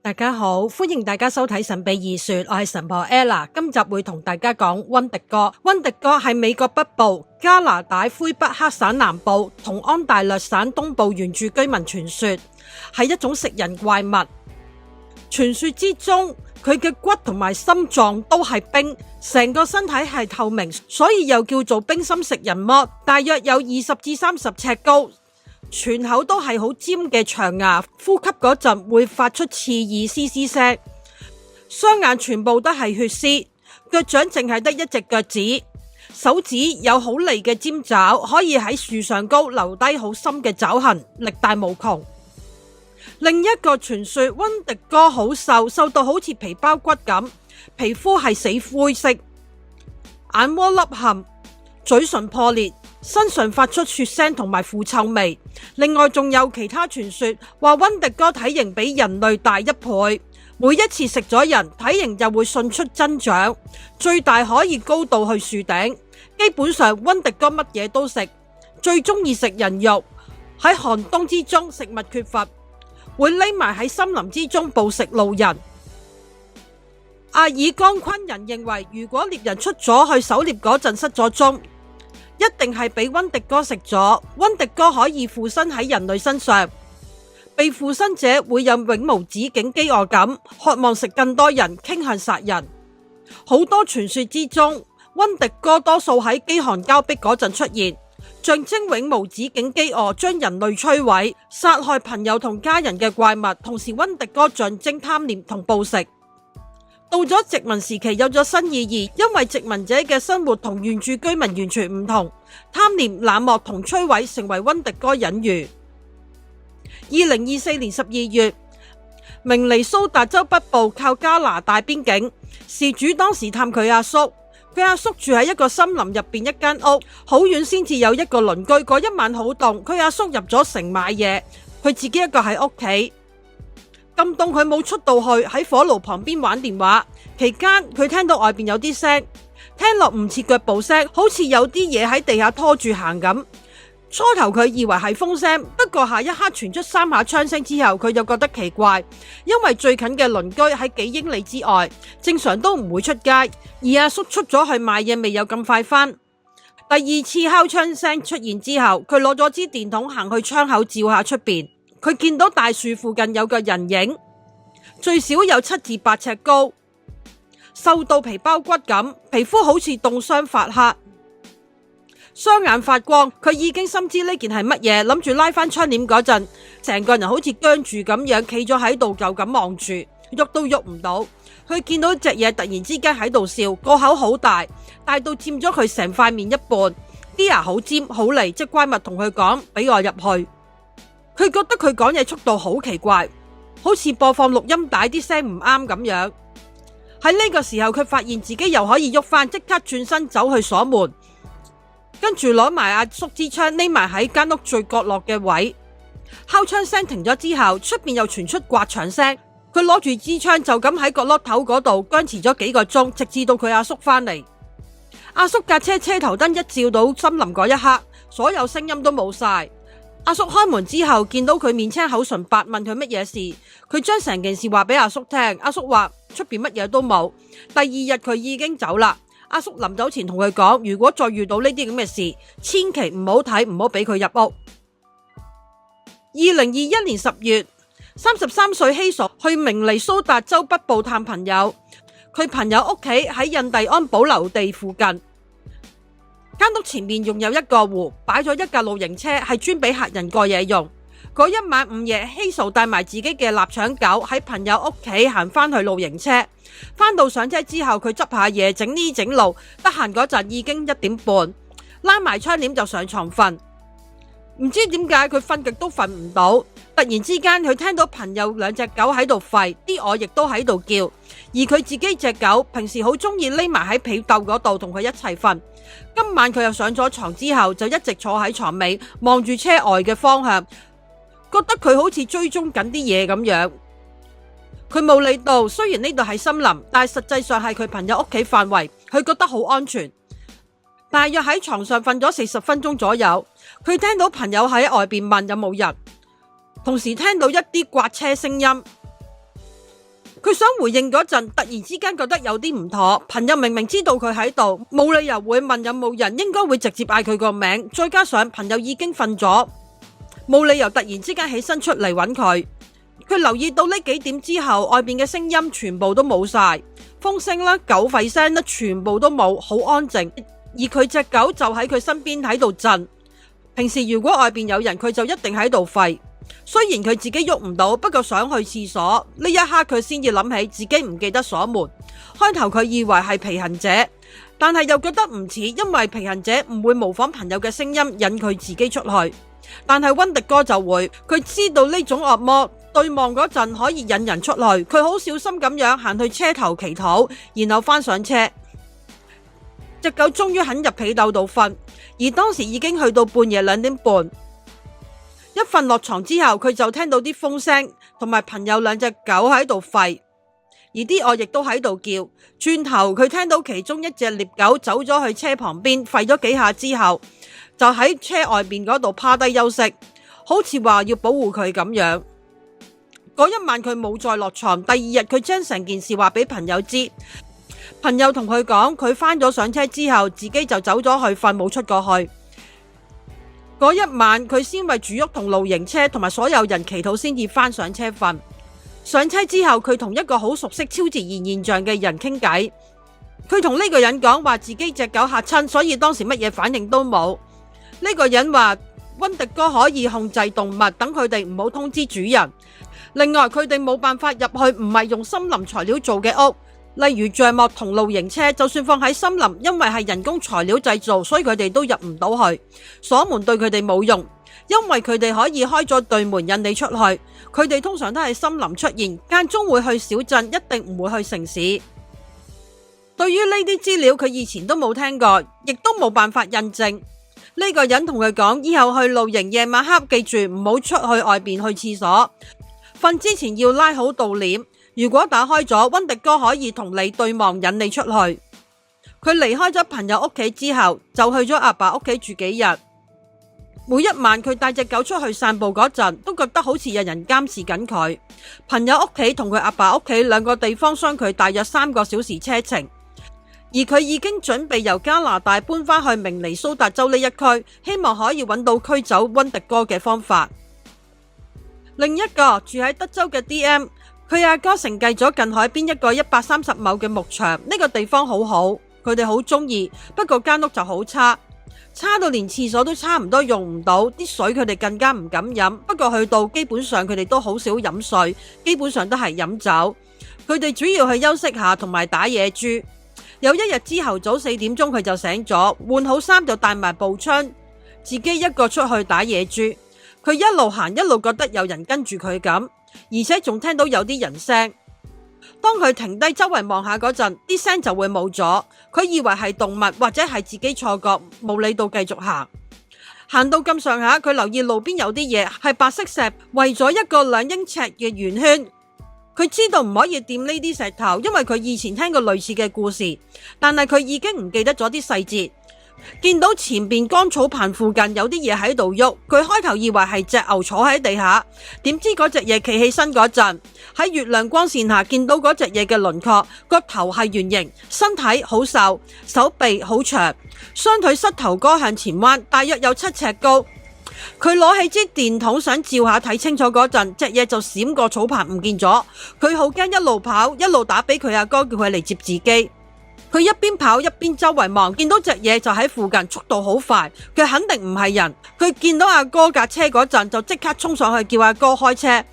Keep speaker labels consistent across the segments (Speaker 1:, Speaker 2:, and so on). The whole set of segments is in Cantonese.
Speaker 1: 大家好，歡迎大家收睇神秘異說，我係神婆 Ella。今集會同大家講溫迪哥。溫迪哥係美國北部、加拿大魁北克省南部同安大略省東部原住居民傳說，係一種食人怪物。傳說之中，佢嘅骨同埋心臟都係冰，成個身體係透明，所以又叫做冰心食人魔。大約有20至30尺高。全口都係好尖嘅長牙，呼吸嗰陣會發出刺耳嘶嘶聲。雙眼全部都係血絲，腳掌淨係得一隻腳趾，手指有好利嘅尖爪，可以喺樹上高留低好深嘅爪痕，力大無窮。另一個傳說，溫迪哥好瘦，瘦到好似皮包骨咁，皮膚係死灰色，眼窩凹陷，嘴唇破裂，身上發出血腥同埋腐臭味。另外仲有其他傳說話溫迪哥體型比人類大1倍，每一次食咗人，體型就會迅速增長，最大可以高到去樹頂。基本上溫迪哥乜嘢都食，最中意食人肉。喺寒冬之中食物缺乏，會匿埋喺森林之中捕食路人。阿爾岡昆人認為，如果獵人出咗去狩獵嗰陣失咗蹤，一定係俾溫迪哥食咗。溫迪哥可以附身喺人類身上，被附身者會有永無止境飢餓感，渴望食更多人，傾向殺人。好多傳說之中，溫迪哥多數喺飢寒交迫嗰陣出現，象徵永無止境飢餓將人類摧毀，殺害朋友同家人嘅怪物。同時溫迪哥象徵貪念同暴食。到咗殖民時期有咗新意義，因為殖民者嘅生活同原住居民完全唔同，貪念、冷漠同摧毀成為溫迪哥隱喻。2024年12月，明尼蘇達州北部靠加拿大邊境，事主當時探佢阿叔，佢阿叔住喺一個森林入邊一間屋，好遠先至有一個鄰居。嗰一晚好凍，佢阿叔入咗城買嘢，佢自己一個喺屋企。咁凍佢冇出到去，喺火爐旁邊玩電話。期間佢聽到外邊有啲聲，聽落唔似腳步聲，好似有啲嘢喺地下拖住行咁。初頭佢以為係風聲，不過下一刻傳出3下槍聲之後，佢就覺得奇怪，因為最近嘅鄰居喺幾英里之外，正常都唔會出街，而阿叔出咗去買嘢，未有咁快返。第二次敲槍聲出現之後，佢攞咗支電筒行去窗口照下出邊。佢見到大樹附近有個人影，最少有7至8尺高，瘦到皮包骨咁，皮膚好似凍傷發黑，雙眼發光。佢已經深知呢件係乜嘢，諗住拉翻窗簾嗰陣，成個人好似僵住咁樣，企咗喺度就咁望住，喐都喐唔到。佢見到隻嘢突然之間喺度笑，個口好大，大到佔咗佢成塊面一半，啲牙好尖好利。隻怪物同佢講：俾我入去。佢覺得佢講嘢速度好奇怪，好似播放錄音帶啲聲唔啱咁樣。喺呢個時候，佢發現自己又可以喐翻，即刻轉身走去鎖門，跟住攞埋阿叔支槍匿埋喺間屋最角落嘅位。敲槍聲停咗之後，出邊又傳出刮牆聲。佢攞住支槍就咁喺角落頭嗰度僵持咗幾個鐘，直至到佢阿叔翻嚟。阿叔架車車頭燈一照到森林嗰一刻，所有聲音都冇晒。阿叔開門之後見到佢面青口唇白，問佢乜嘢事。佢將成件事話俾阿叔聽。阿叔話出邊乜嘢都冇。第二日佢已經走啦。阿叔臨走前同佢講，如果再遇到呢啲咁嘅事，千祈唔好睇，唔好俾佢入屋。2021年10月，33歲希索去明尼蘇達州北部探朋友。佢朋友屋企喺印第安保留地附近。間屋前面仲有一個湖，擺咗一架露營車，係專俾客人過夜用。嗰一晚午夜，希素帶埋自己嘅臘腸狗喺朋友屋企行翻去露營車。翻到上車之後，佢執下嘢整呢整路，得閒嗰陣已經1點半，拉埋窗簾就上床瞓。唔知點解佢瞓極都瞓唔到。突然之間，佢聽到朋友2隻狗喺度吠，啲鵝亦都喺度叫。而佢自己隻狗平時好中意匿埋喺被竇嗰度同佢一齊瞓。今晚佢又上咗床之後，就一直坐喺床尾望住車外嘅方向，覺得佢好似追蹤緊啲嘢咁樣。佢冇理到，雖然呢度係森林，但係實際上係佢朋友屋企範圍，佢覺得好安全。大約喺床上瞓咗40分鐘左右，佢聽到朋友喺外邊問有冇人，同時聽到一啲刮車聲音。佢想回應嗰陣，突然之間覺得有啲唔妥。朋友明明知道佢喺度，冇理由會問有冇人，應該會直接嗌佢個名。再加上朋友已經瞓咗，冇理由突然之間起身出嚟揾佢。佢留意到呢幾點之後，外邊嘅聲音全部都冇晒，風聲啦、狗吠聲啦，全部都冇，好安靜。而佢隻狗就喺佢身邊喺度震。平時如果外邊有人，佢就一定喺度吠。雖然佢自己喐唔到，不過想去廁所，呢一刻佢先至諗起自己唔記得鎖門。開頭佢以為係皮行者，但係又覺得唔似，因為皮行者唔會模仿朋友嘅聲音引佢自己出去，但係溫迪哥就會。佢知道呢種惡魔對望嗰陣可以引人出去，佢好小心咁樣行去車頭祈禱，然後翻上車。隻狗終於肯入被竇度瞓，而當時已經去到半夜2點半。一瞓落床之後，佢就聽到啲風聲，同埋朋友2隻狗喺度吠，而啲鵝亦都喺度叫。轉頭佢聽到其中一隻獵狗走咗去車旁邊，吠咗幾下之後，就喺車外邊嗰度趴低休息，好似話要保護佢咁樣。嗰一晚佢冇再落床，第二日佢將成件事話俾朋友知。朋友同佢講，佢翻咗上車之後，自己就走咗去瞓，冇出過去。嗰一晚佢先為住屋同露營車同埋所有人祈禱，先至翻上車瞓。上車之後，佢同一個好熟悉超自然現象嘅人傾偈。佢同呢個人講話自己隻狗嚇親，所以當時乜嘢反應都冇。呢個人話溫迪哥可以控制動物，等佢哋唔好通知主人。另外佢哋冇辦法入去唔係用森林材料做嘅屋，例如帳幕同露營車，就算放喺森林，因為係人工材料製造，所以佢哋都入唔到去。鎖門對佢哋冇用，因為佢哋可以開咗對門引你出去。佢哋通常都喺森林出現，間中會去小鎮，一定唔會去城市。對於呢啲資料，佢以前都冇聽過，亦都冇辦法印證。呢個人同佢講，以後去露營夜晚黑，記住唔好出去外邊去廁所，瞓之前要拉好道簾。如果打開咗，溫迪哥可以同你對望引你出去。佢離開咗朋友屋企之後，就去咗阿爸屋企住幾日。每一晚佢帶隻狗出去散步嗰陣，都覺得好似有人監視緊佢。朋友屋企同佢阿爸屋企2個地方相距大約3個小時車程，而佢已經準備由加拿大搬返去明尼蘇達州呢一區，希望可以揾到驅走溫迪哥嘅方法。另一個住喺德州嘅 DM， 佢阿哥承繼咗近海邊一個130畝嘅牧場，呢個地方好好，佢哋好中意，不過間屋就好差到連廁所都差唔多用唔到，啲水佢哋更加唔敢飲。不過去到基本上佢哋都好少飲水，基本上都係飲酒。佢哋主要去休息下同埋打野豬。有一日朝頭早4點鐘佢就醒咗，換好衫就帶埋步槍，自己一個出去打野豬。佢一路行一路覺得有人跟住佢咁，而且仲聽到有啲人聲。當佢停低周圍望下嗰陣，啲聲就會冇咗。佢以為係動物或者係自己錯覺，冇理到繼續行。行到咁上下，佢留意路邊有啲嘢係白色石圍咗一個2英尺嘅圓圈。佢知道唔可以掂呢啲石頭，因為佢以前聽過類似嘅故事，但係佢已經唔記得咗啲細節。見到前邊乾草棚附近有啲嘢喺度喐，佢開頭以為係隻牛坐喺地下，點知嗰隻嘢企起身嗰陣，喺月亮光線下見到嗰隻嘢嘅輪廓，個頭係圓形，身體好瘦，手臂好長，雙腿膝頭哥向前彎，大約有7尺高。佢攞起支電筒想照下睇清楚嗰陣，隻嘢就閃過草棚唔見咗。佢好驚，一路跑一路打俾佢阿哥，叫佢嚟接自己。佢一邊跑一邊周圍望，見到隻嘢就喺附近，速度好快，佢肯定唔係人。佢見到阿哥架車嗰陣，就即刻衝上去叫阿哥開車。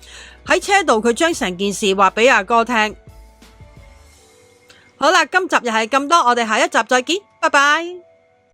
Speaker 1: 喺車度佢將成件事話俾阿哥聽。好啦，今集又係咁多，我哋下一集再見，拜拜。